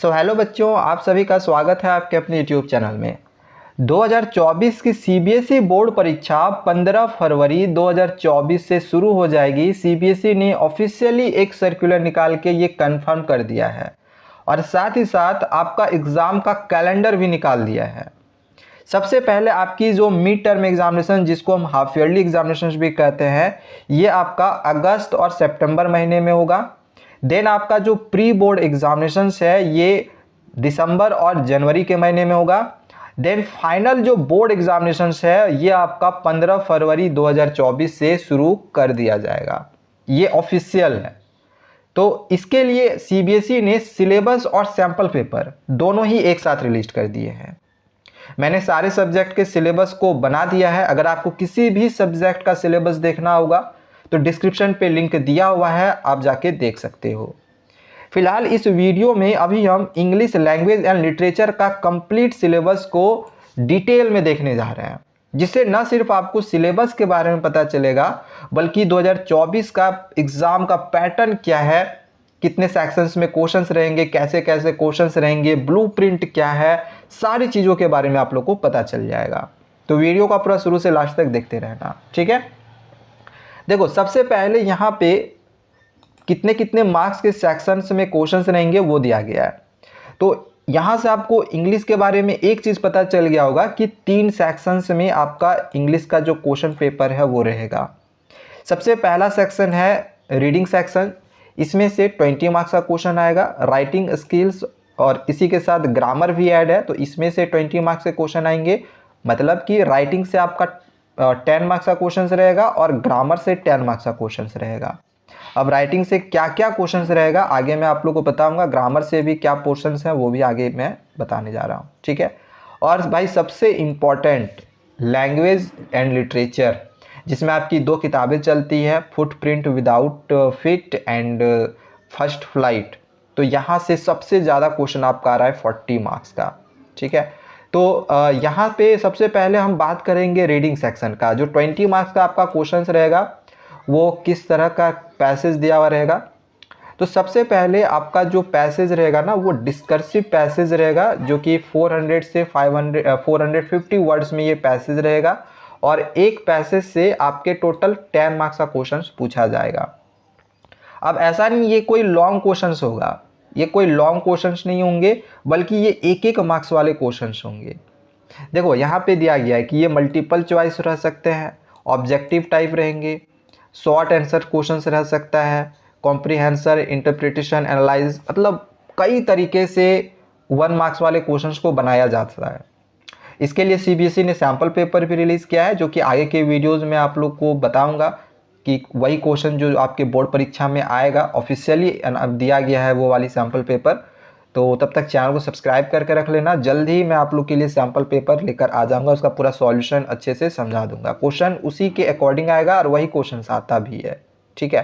Hello बच्चों, आप सभी का स्वागत है आपके अपने यूट्यूब चैनल में। 2024 की सीबीएसई बोर्ड परीक्षा 15 फरवरी 2024 से शुरू हो जाएगी। सीबीएसई ने ऑफिशियली एक सर्कुलर निकाल के ये कंफर्म कर दिया है और साथ ही साथ आपका एग्ज़ाम का कैलेंडर भी निकाल दिया है। सबसे पहले आपकी जो मिड टर्म एग्जामिनेशन, जिसको हम हाफ ईयरली एग्जामिनेशन भी कहते हैं, ये आपका अगस्त और सितंबर महीने में होगा। देन आपका जो प्री बोर्ड एग्जामिनेशंस है ये दिसंबर और जनवरी के महीने में होगा। देन फाइनल जो बोर्ड एग्जामिनेशंस है ये आपका 15 फरवरी 2024 से शुरू कर दिया जाएगा। ये ऑफिशियल है। तो इसके लिए सीबीएसई ने सिलेबस और सैंपल पेपर दोनों ही एक साथ रिलीज कर दिए हैं। मैंने सारे सब्जेक्ट के सिलेबस को बना दिया है। अगर आपको किसी भी सब्जेक्ट का सिलेबस देखना होगा तो डिस्क्रिप्शन पे लिंक दिया हुआ है, आप जाके देख सकते हो। फिलहाल इस वीडियो में अभी हम इंग्लिश लैंग्वेज एंड लिटरेचर का कंप्लीट सिलेबस को डिटेल में देखने जा रहे हैं, जिससे न सिर्फ आपको सिलेबस के बारे में पता चलेगा बल्कि 2024 का एग्ज़ाम का पैटर्न क्या है, कितने सेक्शंस में क्वेश्चंस रहेंगे, कैसे कैसे क्वेश्चंस रहेंगे, ब्लूप्रिंट क्या है, सारी चीज़ों के बारे में आप लोग को पता चल जाएगा। तो वीडियो का पूरा शुरू से लास्ट तक देखते रहना, ठीक है। देखो, सबसे पहले यहाँ पे कितने कितने मार्क्स के सेक्शंस में क्वेश्चंस रहेंगे वो दिया गया है। तो यहाँ से आपको इंग्लिश के बारे में एक चीज़ पता चल गया होगा कि 3 सेक्शंस में आपका इंग्लिश का जो क्वेश्चन पेपर है वो रहेगा। सबसे पहला सेक्शन है रीडिंग सेक्शन। इसमें से 20 मार्क्स का क्वेश्चन आएगा। राइटिंग स्किल्स और इसी के साथ ग्रामर भी ऐड है, तो इसमें से 20 मार्क्स के क्वेश्चन आएंगे। मतलब कि राइटिंग से आपका 10 मार्क्स का क्वेश्चन रहेगा और ग्रामर से 10 मार्क्स का क्वेश्चन रहेगा। अब राइटिंग से क्या क्या क्वेश्चंस रहेगा आगे मैं आप लोग को बताऊंगा। ग्रामर से भी क्या पोर्शंस हैं वो भी आगे मैं बताने जा रहा हूँ, ठीक है। और भाई सबसे इम्पॉर्टेंट लैंग्वेज एंड लिटरेचर, जिसमें आपकी 2 किताबें चलती है, footprint without feet and first flight. तो यहाँ से सबसे ज़्यादा क्वेश्चन आपका आ रहा है 40 मार्क्स का, ठीक है। तो यहाँ पे सबसे पहले हम बात करेंगे रीडिंग सेक्शन का। जो 20 मार्क्स का आपका क्वेश्चन रहेगा वो किस तरह का पैसेज दिया हुआ रहेगा। तो सबसे पहले आपका जो पैसेज रहेगा ना वो डिस्कर्सिव पैसेज रहेगा, जो कि 400 से 450 वर्ड्स में ये पैसेज रहेगा और एक पैसेज से आपके टोटल 10 मार्क्स का क्वेश्चन पूछा जाएगा। अब ऐसा नहीं ये कोई लॉन्ग क्वेश्चंस होगा, ये कोई लॉन्ग क्वेश्चंस नहीं होंगे बल्कि ये एक मार्क्स वाले क्वेश्चंस होंगे। देखो यहाँ पे दिया गया है कि ये मल्टीपल चॉइस रह सकते हैं, ऑब्जेक्टिव टाइप रहेंगे, शॉर्ट आंसर क्वेश्चंस रह सकता है, कॉम्प्रिहेंशन, इंटरप्रिटेशन, एनालाइज, मतलब कई तरीके से 1 मार्क्स वाले क्वेश्चंस को बनाया जा सकता है। इसके लिए सीबीएसई ने सैम्पल पेपर भी रिलीज़ किया है, जो कि आगे के वीडियोज़ में आप लोग को बताऊंगा कि वही क्वेश्चन जो आपके बोर्ड परीक्षा में आएगा ऑफिशियली दिया गया है वो वाली सैम्पल पेपर। तो तब तक चैनल को सब्सक्राइब करके रख लेना। जल्द ही मैं आप लोग के लिए सैम्पल पेपर लेकर आ जाऊंगा, उसका पूरा सॉल्यूशन अच्छे से समझा दूंगा। क्वेश्चन उसी के अकॉर्डिंग आएगा और वही क्वेश्चन आता भी है, ठीक है।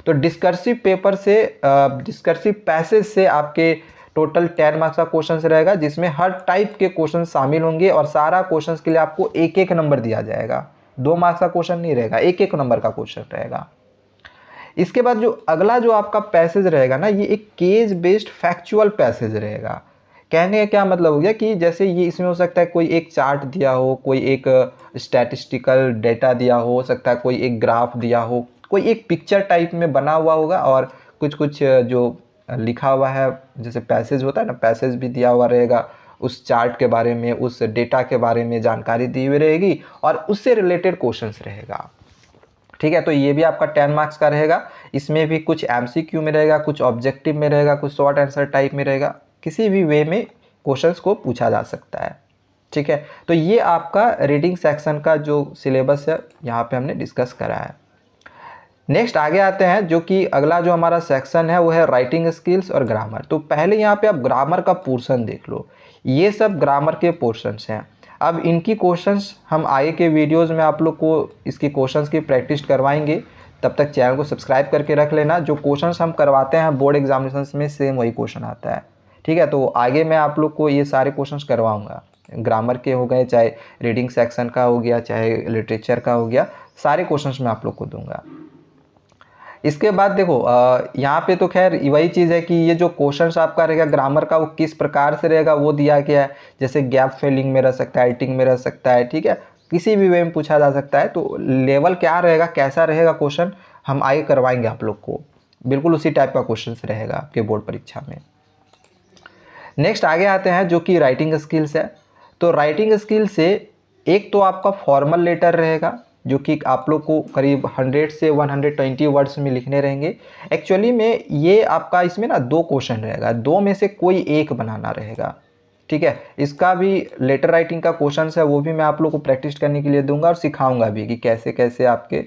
तो डिस्कर्सिव पेपर से डिस्कर्सिव पैसेज से आपके टोटल 10 मार्क्स का क्वेश्चन रहेगा, जिसमें हर टाइप के क्वेश्चन शामिल होंगे और सारा क्वेश्चन के लिए आपको एक नंबर दिया जाएगा। 2 मार्क्स का क्वेश्चन नहीं रहेगा, एक नंबर का क्वेश्चन रहेगा। इसके बाद जो अगला जो आपका पैसेज रहेगा ना, ये एक केस बेस्ड फैक्चुअल पैसेज रहेगा। कहने का क्या मतलब हो गया कि जैसे ये इसमें हो सकता है कोई एक चार्ट दिया हो, कोई एक स्टैटिस्टिकल डेटा दिया हो सकता है, कोई एक ग्राफ दिया हो, कोई एक पिक्चर टाइप में बना हुआ होगा और कुछ कुछ जो लिखा हुआ है जैसे पैसेज होता है ना, पैसेज भी दिया हुआ रहेगा। उस चार्ट के बारे में, उस डेटा के बारे में जानकारी दी हुई रहेगी और उससे रिलेटेड क्वेश्चंस रहेगा, ठीक है। तो ये भी आपका 10 मार्क्स का रहेगा। इसमें भी कुछ एमसीक्यू में रहेगा, कुछ ऑब्जेक्टिव में रहेगा, कुछ शॉर्ट आंसर टाइप में रहेगा। किसी भी वे में क्वेश्चंस को पूछा जा सकता है, ठीक है। तो ये आपका रीडिंग सेक्शन का जो सिलेबस है यहाँ पे हमने डिस्कस करा है। नेक्स्ट आगे आते हैं, जो कि अगला जो हमारा सेक्शन है वो है राइटिंग स्किल्स और ग्रामर। तो पहले यहाँ पे आप ग्रामर का पोर्शन देख लो। ये सब ग्रामर के पोर्शंस हैं। अब इनकी क्वेश्चंस हम आगे के वीडियोस में आप लोग को इसकी क्वेश्चंस की प्रैक्टिस करवाएंगे। तब तक चैनल को सब्सक्राइब करके रख लेना। जो क्वेश्चंस हम करवाते हैं बोर्ड एग्जामिनेशंस में सेम वही क्वेश्चन आता है, ठीक है। तो आगे मैं आप लोग को ये सारे क्वेश्चंस करवाऊँगा। ग्रामर के हो गए, चाहे रीडिंग सेक्शन का हो गया, चाहे लिटरेचर का हो गया, सारे क्वेश्चंस मैं आप लोग को दूंगा। इसके बाद देखो यहाँ पे तो खैर वही चीज़ है कि ये जो क्वेश्चंस आपका रहेगा ग्रामर का वो किस प्रकार से रहेगा वो दिया गया है। जैसे गैप फिलिंग में रह सकता है, एडिटिंग में रह सकता है, ठीक है, किसी भी वे में पूछा जा सकता है। तो लेवल क्या रहेगा, कैसा रहेगा क्वेश्चन, हम आगे करवाएंगे आप लोग को, बिल्कुल उसी टाइप का क्वेश्चन रहेगा आपके बोर्ड परीक्षा में। नेक्स्ट आगे आते हैं जो कि राइटिंग स्किल्स है। तो राइटिंग स्किल से एक तो आपका फॉर्मल लेटर रहेगा जो कि आप लोग को करीब 100 से 120 वर्ड्स में लिखने रहेंगे। एक्चुअली में ये आपका इसमें ना 2 क्वेश्चन रहेगा, 2 में से कोई एक बनाना रहेगा, ठीक है। इसका भी लेटर राइटिंग का क्वेश्चन है वो भी मैं आप लोग को प्रैक्टिस करने के लिए दूंगा और सिखाऊंगा भी कि कैसे कैसे आपके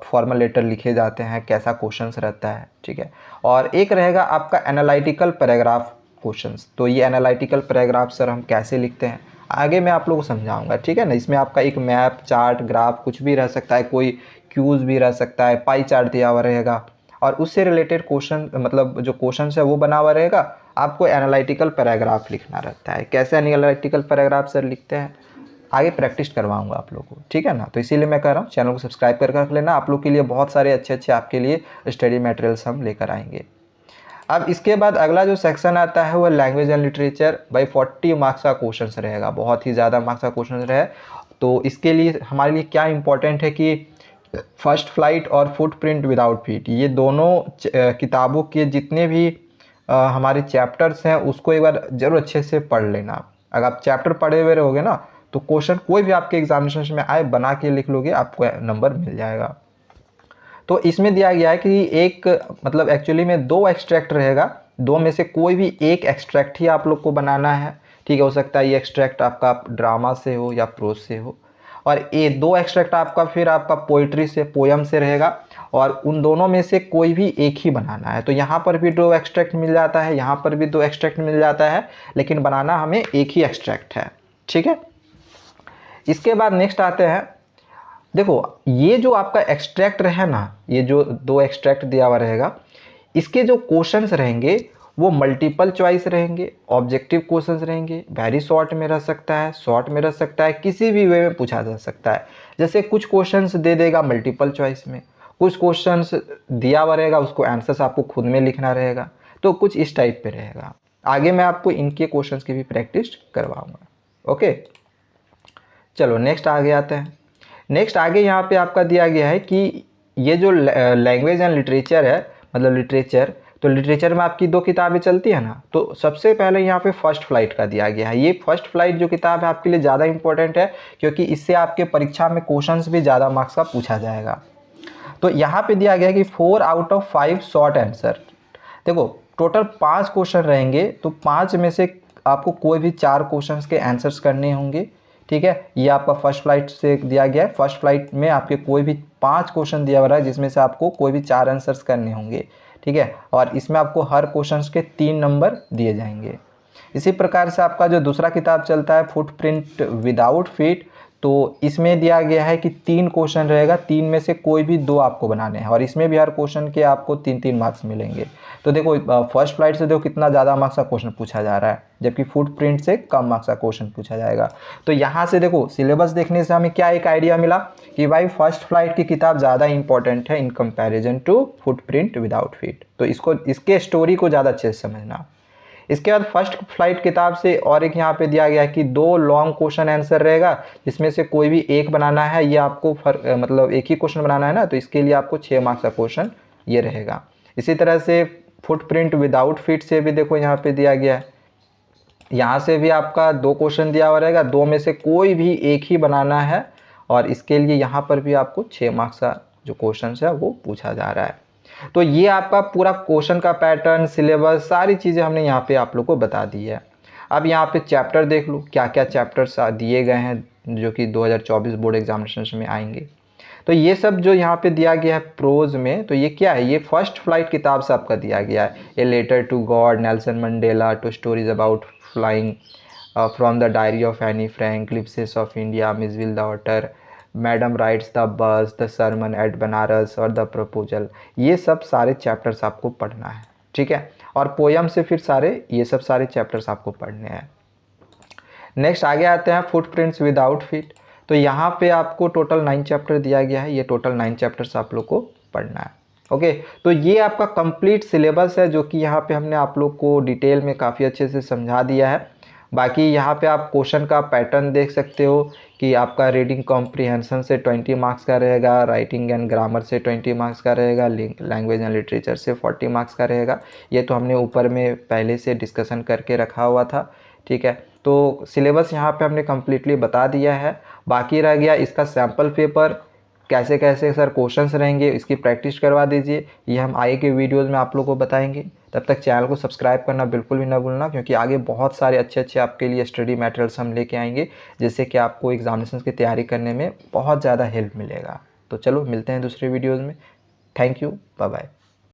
फॉर्मल लेटर लिखे जाते हैं, कैसा क्वेश्चन रहता है, ठीक है। और एक रहेगा आपका एनालिटिकल पैराग्राफ क्वेश्चंस। तो ये एनालिटिकल पैराग्राफ सर हम कैसे लिखते हैं आगे मैं आप लोगों को समझाऊंगा, ठीक है ना। इसमें आपका एक मैप, चार्ट, ग्राफ कुछ भी रह सकता है, कोई क्यूज भी रह सकता है, पाई चार्ट दिया हुआ रहेगा और उससे रिलेटेड क्वेश्चन मतलब जो क्वेश्चन है वो बना हुआ रहेगा। आपको एनालिटिकल पैराग्राफ लिखना रहता है। कैसे एनालिटिकल पैराग्राफ सर लिखते हैं आगे प्रैक्टिस करवाऊंगा आप लोगों को, ठीक है ना। तो इसीलिए मैं कह रहा हूँ चैनल को सब्सक्राइब कर रख लेना, आप लोग के लिए बहुत सारे अच्छे अच्छे आपके लिए स्टडी मटेरियल्स हम लेकर आएंगे। अब इसके बाद अगला जो सेक्शन आता है वो लैंग्वेज एंड लिटरेचर। भाई 40 मार्क्स का क्वेश्चन रहेगा, बहुत ही ज़्यादा मार्क्स का क्वेश्चन रहे। तो इसके लिए हमारे लिए क्या इंपॉर्टेंट है कि फर्स्ट फ्लाइट और फुटप्रिंट विदाउट फीट, ये दोनों किताबों के जितने भी हमारे चैप्टर्स हैं उसको एक बार जरूर अच्छे से पढ़ लेना। अगर आप चैप्टर पढ़े हुए रहोगे ना तो क्वेश्चन कोई भी आपके एग्जामिनेशन में आए बना के लिख लोगे, आपको नंबर मिल जाएगा। तो इसमें दिया गया है कि एक मतलब एक्चुअली में 2 एक्सट्रैक्ट रहेगा, 2 में से कोई भी एक एक्सट्रैक्ट ही आप लोग को बनाना है, ठीक है। हो सकता है ये एक्सट्रैक्ट आपका ड्रामा से हो या प्रोज से हो, और ये 2 एक्सट्रैक्ट आपका फिर आपका पोइट्री से, पोयम से रहेगा, और उन दोनों में से कोई भी एक ही बनाना है। तो यहाँ पर भी 2 एक्सट्रैक्ट मिल जाता है, यहाँ पर भी 2 एक्सट्रैक्ट मिल जाता है, लेकिन बनाना हमें एक ही एक्सट्रैक्ट है, ठीक है। इसके बाद नेक्स्ट आते हैं, देखो ये जो आपका एक्सट्रैक्ट है ना, ये जो 2 एक्सट्रैक्ट दिया हुआ रहेगा, इसके जो क्वेश्चंस रहेंगे वो मल्टीपल चॉइस रहेंगे, ऑब्जेक्टिव क्वेश्चंस रहेंगे, वेरी शॉर्ट में रह सकता है, शॉर्ट में रह सकता है, किसी भी वे में पूछा जा सकता है। जैसे कुछ क्वेश्चंस दे देगा मल्टीपल चॉइस में, कुछ क्वेश्चंस दिया हुआ रहेगा उसको आंसर्स आपको खुद में लिखना रहेगा, तो कुछ इस टाइप पे रहेगा। आगे मैं आपको इनके क्वेश्चंस की भी प्रैक्टिस करवाऊंगा। ओके, चलो नेक्स्ट आगे आते हैं। नेक्स्ट आगे यहाँ पे आपका दिया गया है कि ये जो लैंग्वेज एंड लिटरेचर है, मतलब लिटरेचर, तो लिटरेचर में आपकी 2 किताबें चलती है ना। तो सबसे पहले यहाँ पे फर्स्ट फ्लाइट का दिया गया है। ये फर्स्ट फ्लाइट जो किताब है आपके लिए ज़्यादा इंपॉर्टेंट है क्योंकि इससे आपके परीक्षा में क्वेश्चंस भी ज़्यादा मार्क्स का पूछा जाएगा। तो यहाँ पे दिया गया है कि 4 आउट ऑफ 5 शॉर्ट आंसर। देखो टोटल 5 क्वेश्चन रहेंगे, तो 5 में से आपको कोई भी 4 क्वेश्चंस के आंसर्स करने होंगे, ठीक है। ये आपका फर्स्ट फ्लाइट से दिया गया है। फर्स्ट फ्लाइट में आपके कोई भी 5 क्वेश्चन दिया हुआ है जिसमें से आपको कोई भी 4 आंसर्स करने होंगे, ठीक है। और इसमें आपको हर क्वेश्चन के 3 नंबर दिए जाएंगे। इसी प्रकार से आपका जो दूसरा किताब चलता है फुटप्रिंट विदाउट फीट, तो इसमें दिया गया है कि 3 क्वेश्चन रहेगा, 3 में से कोई भी 2 आपको बनाने हैं और इसमें भी हर क्वेश्चन के आपको 3-3 मार्क्स मिलेंगे। तो देखो फर्स्ट फ्लाइट से देखो कितना ज़्यादा मार्क्स का क्वेश्चन पूछा जा रहा है, जबकि फुटप्रिंट से कम मार्क्स का क्वेश्चन पूछा जाएगा। तो यहाँ से देखो सिलेबस देखने से हमें क्या एक आइडिया मिला कि भाई फर्स्ट फ्लाइट की किताब ज़्यादा इंपॉर्टेंट है in comparison to footprint without feet. तो इसको, इसके स्टोरी को ज़्यादा अच्छे से समझना। इसके बाद फर्स्ट फ्लाइट किताब से और एक यहाँ पे दिया गया है कि 2 लॉन्ग क्वेश्चन आंसर रहेगा, जिसमें से कोई भी एक बनाना है। ये आपको मतलब एक ही क्वेश्चन बनाना है ना, तो इसके लिए आपको 6 मार्क्स का क्वेश्चन ये रहेगा। इसी तरह से फुटप्रिंट विदाउट फीट से भी देखो यहाँ पे दिया गया है, यहाँ से भी आपका 2 क्वेश्चन दिया हुआ रहेगा, 2 में से कोई भी एक ही बनाना है और इसके लिए यहाँ पर भी आपको 6 मार्क्स का जो क्वेश्चन है वो पूछा जा रहा है। तो ये आपका पूरा क्वेश्चन का पैटर्न, सिलेबस, सारी चीज़ें हमने यहाँ पे आप लोग को बता दी है। अब यहाँ पे चैप्टर देख लो, क्या क्या चैप्टर्स दिए गए हैं जो कि 2024 बोर्ड एग्जामिनेशन में आएंगे। तो ये सब जो यहाँ पे दिया गया है प्रोज में, तो ये क्या है, ये फर्स्ट फ्लाइट किताब से आपका दिया गया है। A letter to God, Nelson Mandela, two stories about flying, from the diary of Anne Frank, glimpses of India, Mijbil the otter, madam rides the bus, the sermon at Banaras और the proposal, ये सब सारे chapters आपको पढ़ना है, ठीक है। और पोयम से फिर सारे ये सब सारे चैप्टर्स आपको पढ़ने हैं। नेक्स्ट आगे आते हैं फुटप्रिंट्स विदाउट फीट। तो यहाँ पे आपको टोटल 9 चैप्टर दिया गया है, ये टोटल 9 चैप्टर्स आप लोग को पढ़ना है। ओके, तो ये आपका कंप्लीट सिलेबस है जो कि यहाँ पे हमने आप लोग को डिटेल में काफ़ी अच्छे से समझा दिया है। बाकी यहाँ पे आप क्वेश्चन का पैटर्न देख सकते हो कि आपका रीडिंग कॉम्प्रिहेंशन से 20 मार्क्स का रहेगा, राइटिंग एंड ग्रामर से 20 मार्क्स का रहेगा, लैंग्वेज एंड लिटरेचर से 40 मार्क्स का रहेगा। ये तो हमने ऊपर में पहले से डिस्कशन करके रखा हुआ था, ठीक है। तो सिलेबस यहाँ पे हमने कम्प्लीटली बता दिया है। बाकी रह गया इसका सैम्पल पेपर, कैसे कैसे सर क्वेश्चंस रहेंगे, इसकी प्रैक्टिस करवा दीजिए। ये हम आगे के वीडियोज़ में आप लोगों को बताएंगे। तब तक चैनल को सब्सक्राइब करना बिल्कुल भी ना भूलना, क्योंकि आगे बहुत सारे अच्छे अच्छे आपके लिए स्टडी मटेरियल्स हम लेके आएंगे, जिससे कि आपको एग्जामिनेशन की तैयारी करने में बहुत ज़्यादा हेल्प मिलेगा। तो चलो मिलते हैं दूसरे वीडियोज़ में। Thank you, bye bye.